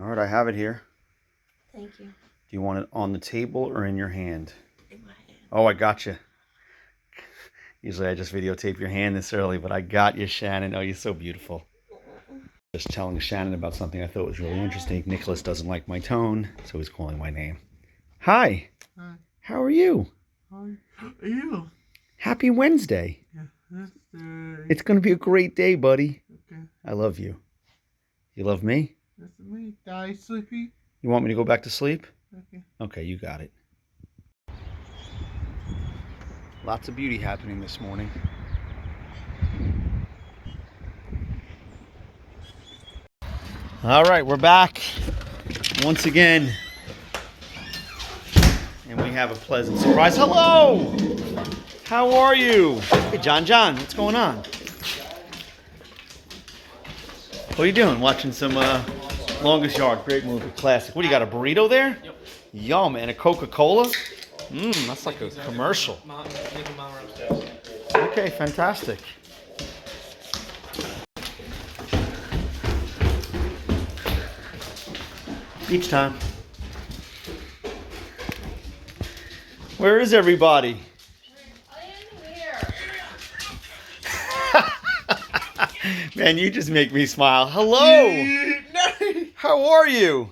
All right, I have it here. Thank you. Do you want it on the table or in your hand? In my hand. Oh, I got you. Usually I just videotape your hand this early, but I got you, Shannon. Oh, you're so beautiful. Just telling Shannon about something I thought was really interesting. Nicholas doesn't like my tone, so he's calling my name. Hi. Hi. How are you? How are you? Happy Wednesday. Yeah, that's It's going to be a great day, buddy. okay. I love you. You love me? That's me. Die sleepy. You want me to go back to sleep? Okay. Okay, you got it. Lots of beauty happening this morning. All right, we're back once again. And we have a pleasant surprise. Hello! How are you? Hey, John, what's going on? What are you doing? Watching some Longest Yard, great movie, classic. What do you got, a burrito there? Yep. Yum, and a Coca-Cola? That's like a commercial. Okay, fantastic. Beach time. Where is everybody? Man, you just make me smile. Hello. How are you?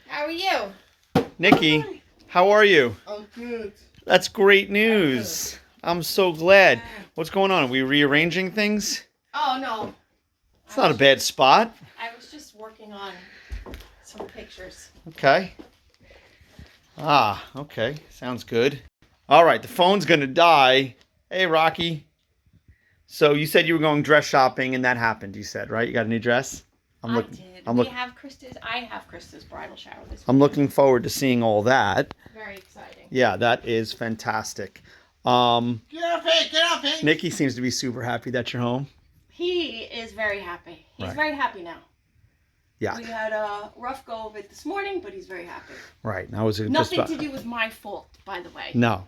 How are you? Nikki, how are you? I'm good. That's great news. I'm so glad. What's going on? Are we rearranging things? Oh, no. It's not a bad spot. I was just working on some pictures. Okay. Okay. Sounds good. All right, the phone's going to die. Hey, Rocky. So you said you were going dress shopping, and that happened, you said, right? You got a new dress? I did. I have Krista's bridal shower this week. I'm looking forward to seeing all that. Very exciting. Yeah, that is fantastic. Get up, hey, get up, hey. Nikki seems to be super happy that you're home. He is very happy. He's Right. very happy now. Yeah. We had a rough go of it this morning, but he's very happy. Right. Now was it Nothing just to do with my fault, by the way. No,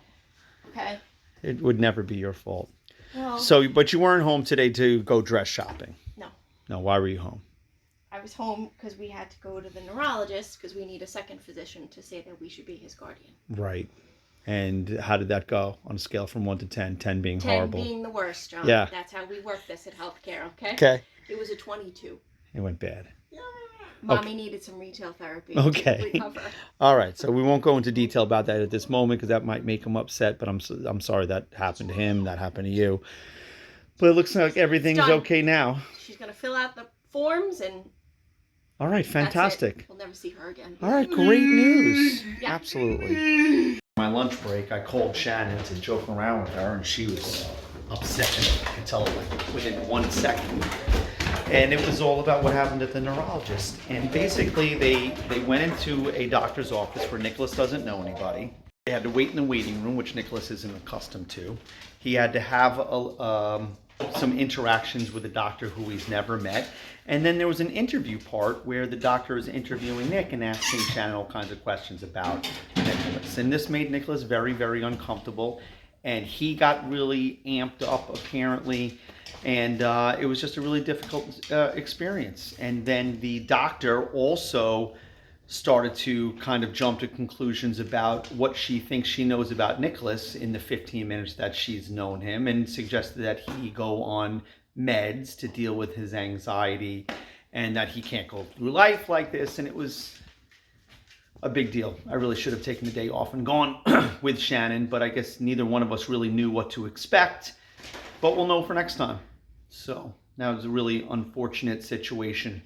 Okay? it would never be your fault. Well, So, but you weren't home today to go dress shopping. no. No, why were you home? I was home because we had to go to the neurologist because we need a second physician to say that we should be his guardian. Right. And how did that go on a scale from 1 to 10? 10 being 10 horrible. being the worst, John. Yeah. That's how we work this at healthcare, okay? Okay. It was a 22. It went bad. Mommy needed some retail therapy Okay. to recover. All right. So we won't go into detail about that at this moment because that might make him upset. But I'm sorry that happened to him. That happened to you. But it looks like everything's done. okay now. She's going to fill out the forms and All right. that's Fantastic. it. We'll never see her again. All right. Great news. Yeah. Absolutely. My lunch break, I called Shannon to joke around with her, and she was upset. I could tell like within 1 second. And it was all about what happened at the neurologist. And basically, they went into a doctor's office where Nicholas doesn't know anybody. They had to wait in the waiting room, which Nicholas isn't accustomed to. He had to have some interactions with a doctor who he's never met. And then there was an interview part where the doctor is interviewing Nick and asking Shannon all kinds of questions about Nicholas. And this made Nicholas very, very uncomfortable. And he got really amped up, apparently. And it was just a really difficult experience. And then the doctor also started to kind of jump to conclusions about what she thinks she knows about Nicholas in the 15 minutes that she's known him, and suggested that he go on meds to deal with his anxiety and that he can't go through life like this. And it was a big deal. I really should have taken the day off and gone with Shannon, but I guess neither one of us really knew what to expect. But we'll know for next time. So that was a really unfortunate situation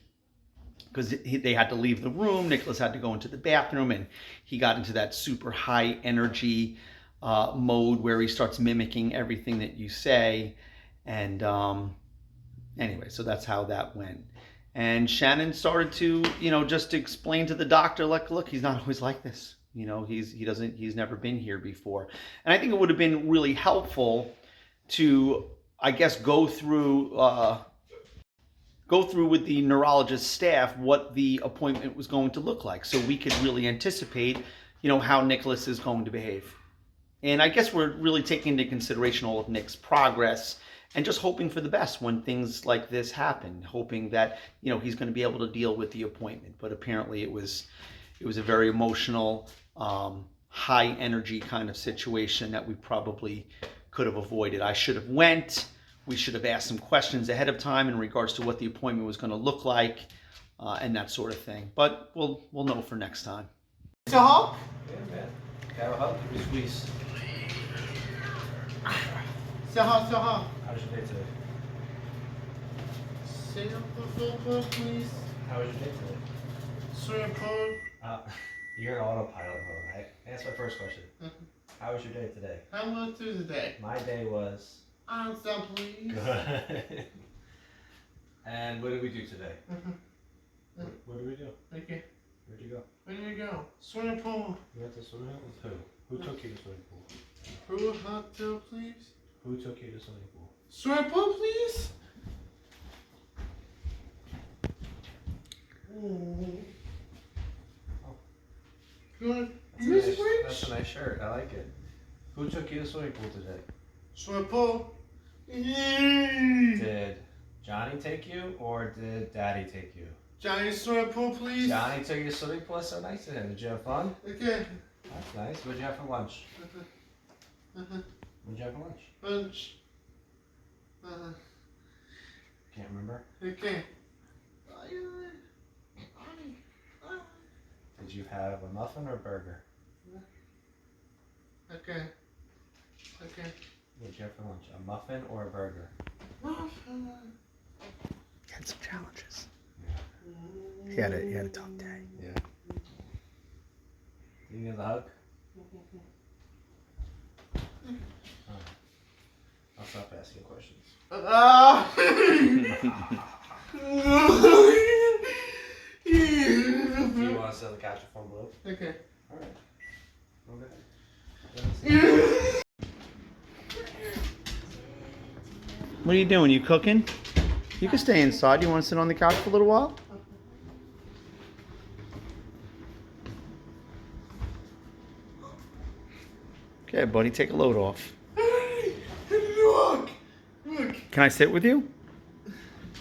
because they had to leave the room. Nicholas had to go into the bathroom, and he got into that super high energy mode where he starts mimicking everything that you say. And anyway, so that's how that went. And Shannon started to, just explain to the doctor, like, look, he's not always like this. He's never been here before. And I think it would have been really helpful to, I guess, go through with the neurologist staff what the appointment was going to look like, so we could really anticipate, how Nicholas is going to behave. And I guess we're really taking into consideration all of Nick's progress and just hoping for the best when things like this happen, hoping that, you know, he's going to be able to deal with the appointment. But apparently it was a very emotional, high energy kind of situation that we probably could have avoided. I should have went. We should have asked some questions ahead of time in regards to what the appointment was going to look like, and that sort of thing. But we'll know for next time. It's a hug? Yeah, man. Have a hug, give me a squeeze. Say hi, say hi. How was your day today? Say hi, please. How was your day today? Swimming pool. You're in autopilot mode, right? That's my first question. How was your day today? How was today? My day was Answer, please. good. And what did we do today? What did we do? Okay. Where'd you go? Where did you go? Swimming pool. You went to swimming pool with who? Who took you to swimming pool? Who hot tub, please? Who took you to swimming pool? Swimming pool, please. Good. That's a nice shirt. I like it. Who took you to swimming pool today? Swimming pool. Did Johnny take you or did Daddy take you? Johnny, swimming pool, please. Johnny took you to swimming pool. That's so nice of him. Did you have fun? Okay. That's nice. What'd you have for lunch? What'd you have for lunch? Lunch. Can't remember. Okay. Did you have a muffin or a burger? Okay. Okay. What'd you have for lunch? A muffin or a burger? Had some challenges. He had a tough day. Yeah. You need a hug? I'll stop asking questions. Do you want to sit on the couch with one blue? Okay. Alright. Okay. What are you doing? You cooking? You can stay inside. You want to sit on the couch for a little while? Okay, buddy, take a load off. Hey, look. Can I sit with you?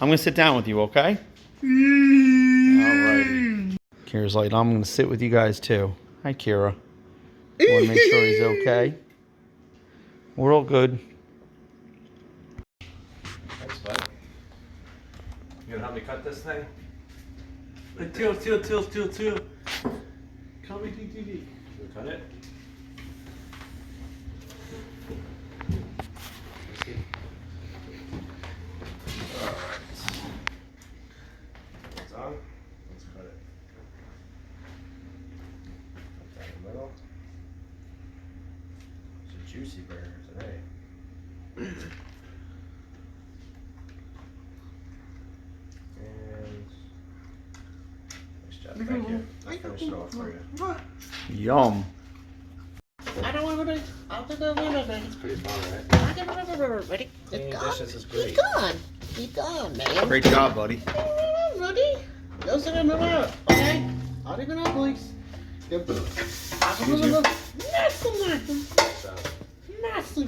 I'm going to sit down with you, okay? Alrighty. Kira's like, I'm going to sit with you guys too. Hi, Kira. Want to make sure he's okay. We're all good. Thanks, bud. You gonna help me cut this thing? Till. Call me DTD. Should we cut it? Let's see. Alright. It's on. Let's cut it. Put that in the middle. It's a juicy burger today. And nice job, thank you. I'll finish it off for you. Yum. I don't want to. I'll do the It's pretty fun, right? Ready? Cleaning It's gone. dishes is great. He's gone. He's gone, man. Great job, buddy. Ready? Go sit in the mirror. Okay? I'll even know, please. Yep. So, Nasty.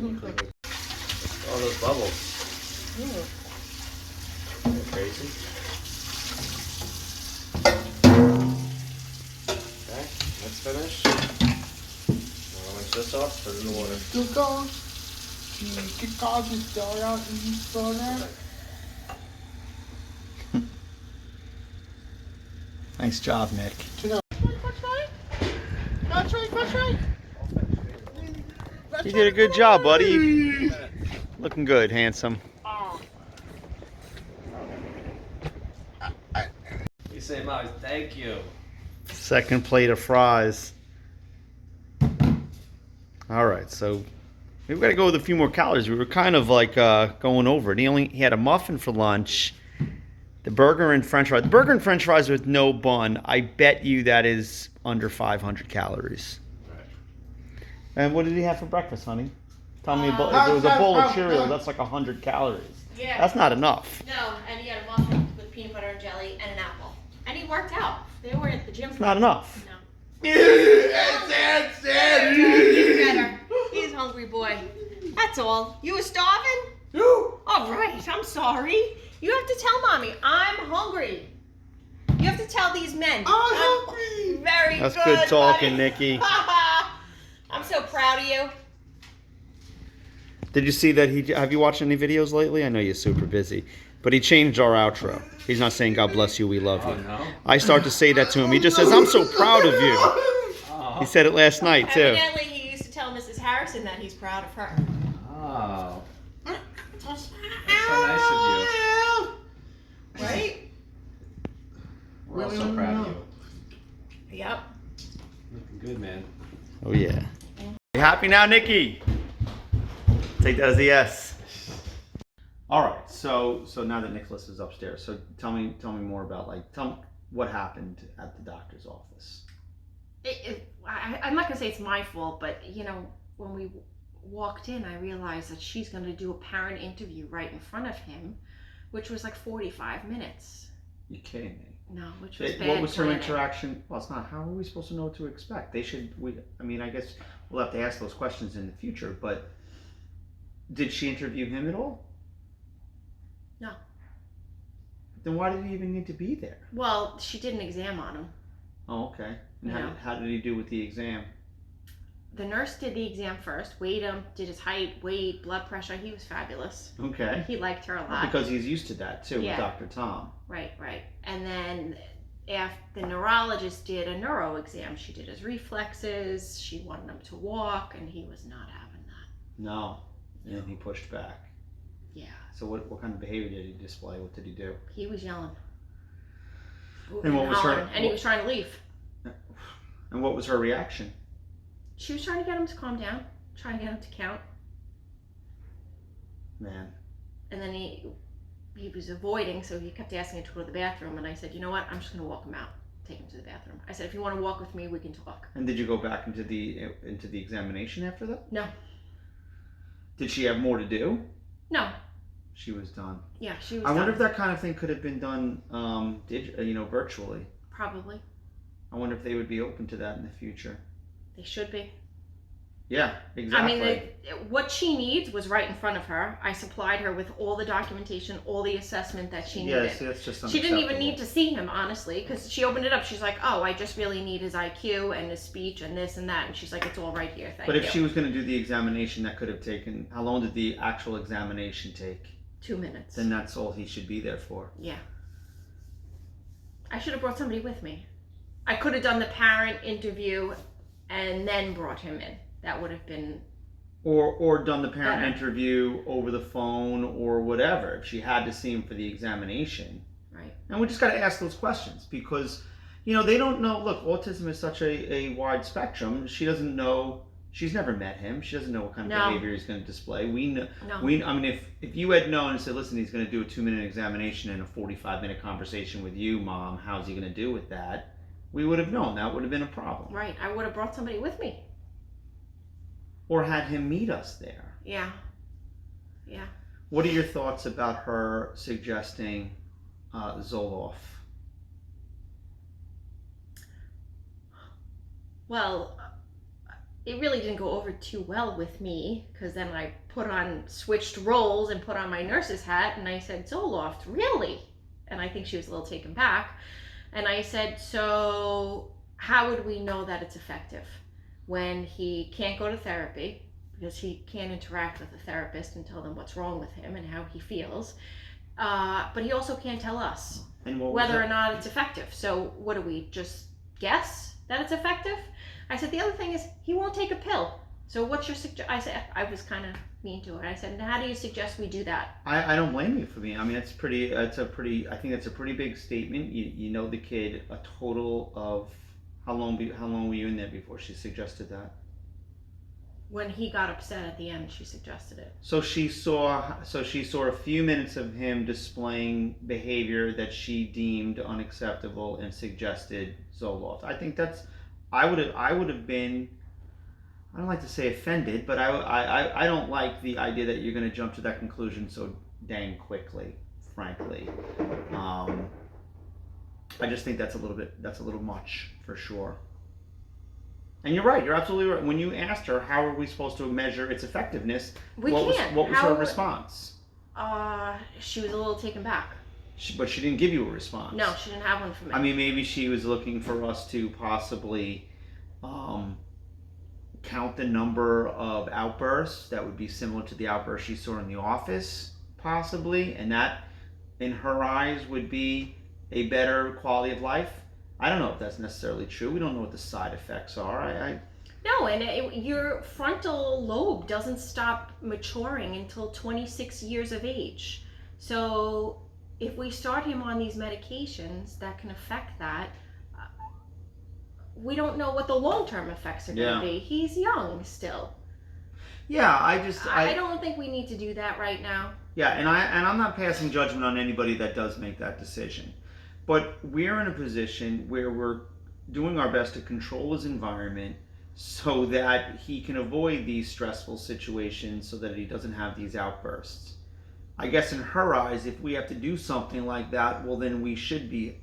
all those bubbles. Isn't it crazy? Okay, that's finished. Now rinse this off, put it in the water. Good God. Good God, just start out and you start out. Nice job, Nick. That's right. You did a good job, buddy. Looking good, handsome. You say, Mom, thank you. Second plate of fries. All right, so we've got to go with a few more calories. We were kind of like going over it. He had a muffin for lunch, the burger and French fries. The burger and French fries with no bun. I bet you that is under 500 calories. Right. And what did he have for breakfast, honey? Tell me about. If there was a bowl of cereal, that's like 100 calories. Yeah. That's not enough. No, and he had a muffin with peanut butter and jelly and an apple. And he worked out. They were at the gym. It's not enough. No. It's He's better. He's a hungry boy. That's all. You were starving? You. All right, I'm sorry. You have to tell Mommy, I'm hungry. You have to tell these men. I'm hungry. Very That's good. good talking, buddy. Nikki. I'm so proud of you. Did you see that have you watched any videos lately? I know you're super busy. But he changed our outro. He's not saying God bless you, we love you. Oh, no? I start to say that to him. He just says, I'm so proud of you. Oh. He said it last night, too. Evidently, he used to tell Mrs. Harrison that he's proud of her. Oh. That's so nice of you. Right? We're all so proud of you. Yep. Looking good, man. Oh, yeah. You happy now, Nikki? Take that as a yes. All right, so now that Nicholas is upstairs, so tell me more about tell me what happened at the doctor's office. I'm not gonna say it's my fault, but when we walked in, I realized that she's gonna do a parent interview right in front of him, which was like 45 minutes. You kidding me? No, which was bad. What was her planning. interaction? Well, it's not. How are we supposed to know what to expect? I mean, I guess we'll have to ask those questions in the future. But did she interview him at all? No. Then why did he even need to be there? Well, she did an exam on him. Oh, okay. And No. how did he do with the exam? The nurse did the exam first, weighed him, did his height, weight, blood pressure. He was fabulous. Okay. He liked her a lot. Because he's used to that too Yeah. with Dr. Tom. Right. And then after the neurologist did a neuro exam, she did his reflexes, she wanted him to walk, and he was not having that. No. And he pushed back. Yeah. So what kind of behavior did he display? What did he do? He was yelling. And what was her- hollering, and he was trying to leave. And what was her reaction? She was trying to get him to calm down, trying to get him to count. Man. And then he was avoiding, so he kept asking to go to the bathroom. And I said, you know what? I'm just going to walk him out, take him to the bathroom. I said, if you want to walk with me, we can talk. And did you go back into the examination after that? No. Did she have more to do? No. She was done. Yeah, she was I wonder done. if that kind of thing could have been done, virtually. Probably. I wonder if they would be open to that in the future. They should be. Yeah, exactly. I mean, what she needs was right in front of her. I supplied her with all the documentation, all the assessment that she needed. Yeah, see, that's just She didn't even unacceptable. need to see him, honestly, because she opened it up. She's like, oh, I just really need his IQ and his speech and this and that. And she's like, it's all right here, thank But you. if she was going to do the examination, that could have taken. How long did the actual examination take? 2 minutes. Then that's all he should be there for. Yeah. I should have brought somebody with me. I could have done the parent interview and then brought him in. That would have been... Or done the parent Better. interview over the phone or whatever, if she had to see him for the examination. Right. And we just got to ask those questions because, they don't know. Look, autism is such a wide spectrum. She doesn't know. She's never met him. She doesn't know what kind of No. behavior he's going to display. We know. No. I mean, if you had known and said, listen, he's going to do a 2-minute examination and a 45-minute conversation with you, Mom, how's he going to do with that? We would have known. That would have been a problem. Right. I would have brought somebody with me. Or had him meet us there. Yeah. Yeah. What are your thoughts about her suggesting Zoloft? Well, it really didn't go over too well with me because then I switched roles and put on my nurse's hat and I said, Zoloft, really? And I think she was a little taken back. And I said, so how would we know that it's effective when he can't go to therapy because he can't interact with a therapist and tell them what's wrong with him and how he feels, but he also can't tell us And what was whether that? or not it's effective. So what do we just guess that it's effective? I said, the other thing is he won't take a pill. So what's your I said, I was kind of mean to her. I said, how do you suggest we do that? I don't blame you for me. I mean, I think that's a pretty big statement. You know the kid a total of how long were you in there before she suggested that? When he got upset at the end, she suggested it. So she saw a few minutes of him displaying behavior that she deemed unacceptable and suggested Zoloft. I think I would have been, I don't like to say offended, but I don't like the idea that you're going to jump to that conclusion so dang quickly, frankly. I just think that's a little much for sure. And you're right. You're absolutely right. When you asked her, how are we supposed to measure its effectiveness? We what can't. Was her How- response? She was a little taken back. But she didn't give you a response. No, she didn't have one for me. I mean, maybe she was looking for us to possibly count the number of outbursts that would be similar to the outbursts she saw in the office, possibly, and that, in her eyes, would be a better quality of life. I don't know if that's necessarily true. We don't know what the side effects are. No, and your frontal lobe doesn't stop maturing until 26 years of age. So if we start him on these medications that can affect that, we don't know what the long-term effects are going to be. He's young still. Yeah, I don't think we need to do that right now. Yeah, and I'm not passing judgment on anybody that does make that decision. But we're in a position where we're doing our best to control his environment so that he can avoid these stressful situations, so that he doesn't have these outbursts. I guess in her eyes, if we have to do something like that, well then he should be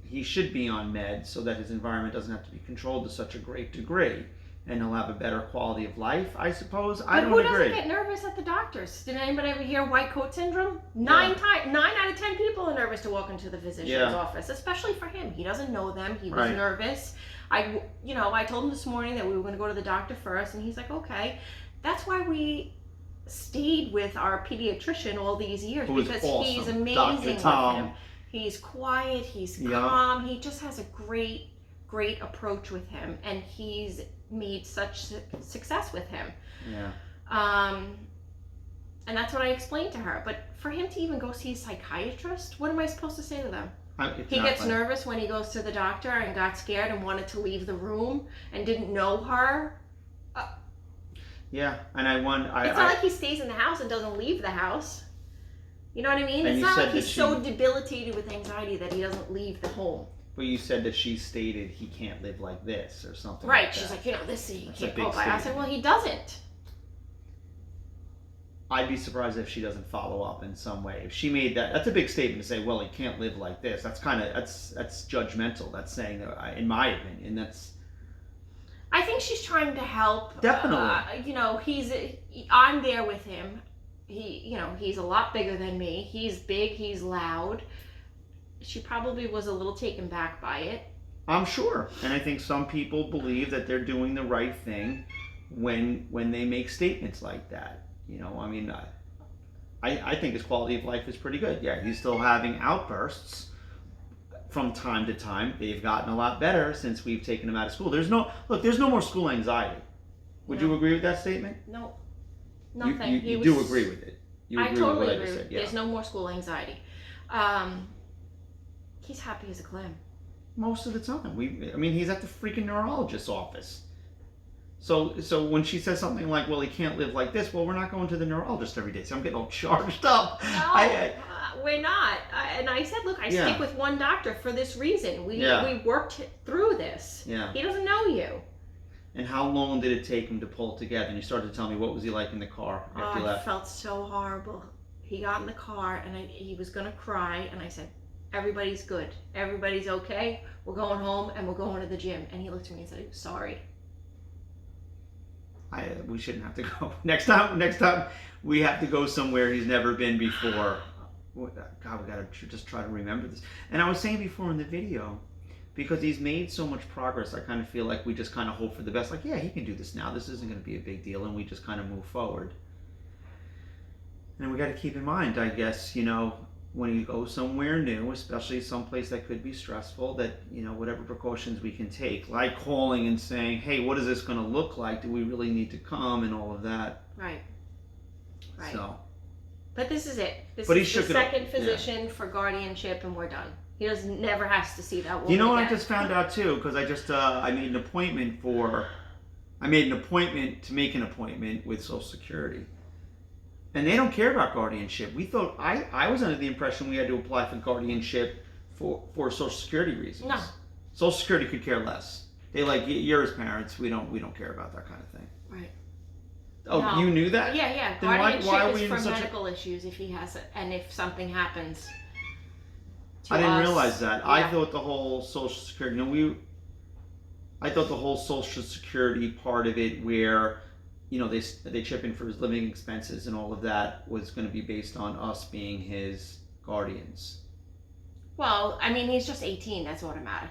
on meds so that his environment doesn't have to be controlled to such a great degree, and he'll have a better quality of life, I suppose. I don't agree. Who doesn't get nervous at the doctors? Did anybody ever hear white coat syndrome? 9 out of 10 people are nervous to walk into the physician's office, especially for him. He doesn't know them. He was nervous. I told him this morning that we were going to go to the doctor first, and he's like, okay. That's why we stayed with our pediatrician all these years, because awesome. He's amazing Dr. Tom. with him. He's quiet. He's calm. He just has a great approach with him, and he's made such success with him. And that's what I explained to her. But for him to even go see a psychiatrist, what am I supposed to say to them? He gets nervous when he goes to the doctor and got scared and wanted to leave the room and didn't know her. And I wonder. It's not like he stays in the house and doesn't leave the house. You know what I mean? And it's not like he's so debilitated with anxiety that he doesn't leave the home. But you said that she stated he can't live like this or something. Right. Like She's that. like, this city That's can't a big go by. I said, well, he doesn't. I'd be surprised if she doesn't follow up in some way. If she made that's a big statement to say, well, he can't live like this. That's that's judgmental. That's saying, in my opinion, that's. I think she's trying to help. Definitely. I'm there with him. He's a lot bigger than me. He's big. He's loud. She probably was a little taken back by it. I'm sure, and I think some people believe that they're doing the right thing when they make statements like that. I think his quality of life is pretty good. Yeah, he's still having outbursts from time to time. They've gotten a lot better since we've taken him out of school. There's no more school anxiety. Would you agree with that statement? No, nothing. You do agree with it. You agree totally with what agree. I just said. Yeah. There's no more school anxiety. He's happy as a clam. Most of the time. He's at the freaking neurologist's office. So when she says something like, well, he can't live like this, well, we're not going to the neurologist every day. So I'm getting all charged up. No, we're not. And I said, look, I stick with one doctor for this reason. We worked through this. Yeah. He doesn't know you. And how long did it take him to pull it together? And you started to tell me, what was he like in the car after you left? I felt so horrible. He got in the car and he was going to cry. And I said, everybody's good. Everybody's okay. We're going home and we're going to the gym. And he looked at me and said, sorry. We shouldn't have to go. Next time we have to go somewhere he's never been before. God, we gotta just try to remember this. And I was saying before in the video, because he's made so much progress, I kind of feel like we just kind of hope for the best. Like, yeah, he can do this now. This isn't going to be a big deal, and we just kind of move forward. And we got to keep in mind, I guess, when you go somewhere new, especially someplace that could be stressful, that, whatever precautions we can take, like calling and saying, hey, what is this going to look like? Do we really need to come? And all of that. Right. So. But this is it. This is the second physician for guardianship, and we're done. He never has to see that woman. You know what again. I just found out too? Because I just I made an appointment to make an appointment with Social Security. And they don't care about guardianship. We thought, I was under the impression we had to apply for guardianship for Social Security reasons. No. Social Security could care less. They like, you're his parents, we don't care about that kind of thing. Right. Oh, No. you knew that? Yeah. Then Guardianship why are we is in for such medical issues if he has it, and if something happens to I didn't us. realize that. Yeah. I thought the whole Social Security, I thought the whole Social Security part of it where you know, they chip in for his living expenses and all of that was going to be based on us being his guardians. Well, I mean, he's just 18. That's automatic.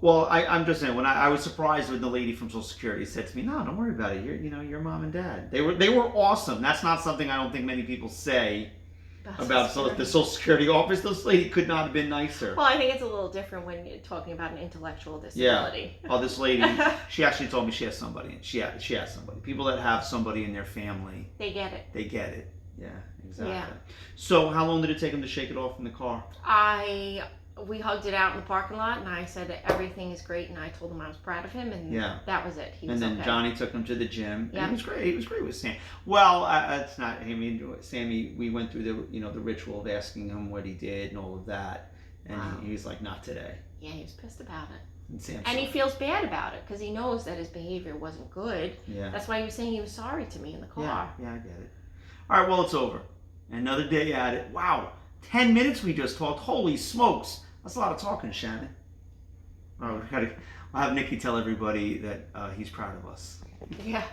Well, I'm just saying, when I was surprised when the lady from Social Security said to me, "No, don't worry about it. You're mom and dad." They were awesome. That's not something I don't think many people say about the Social Security office. This lady could not have been nicer. Well, I think it's a little different when you're talking about an intellectual disability. Yeah. Oh, this lady, she actually told me she has somebody. She has somebody. People that have somebody in their family. They get it. They get it. Yeah, exactly. Yeah. So how long did it take him to shake it off in the car? We hugged it out in the parking lot, and I said that everything is great, and I told him I was proud of him, and that was it. He was and then okay. Johnny took him to the gym. Yeah. And he was great. He was great with Sam. Well, it's not. I mean, Sammy. We went through the ritual of asking him what he did and all of that, and he's like, not today. Yeah, he was pissed about it. And Sam. And he feels bad about it because he knows that his behavior wasn't good. Yeah. That's why he was saying he was sorry to me in the car. Yeah, I get it. All right, well, it's over. Another day at it. Wow, 10 minutes we just talked. Holy smokes. That's a lot of talking, Shannon. All right, I'll have Nikki tell everybody that he's proud of us. Yeah.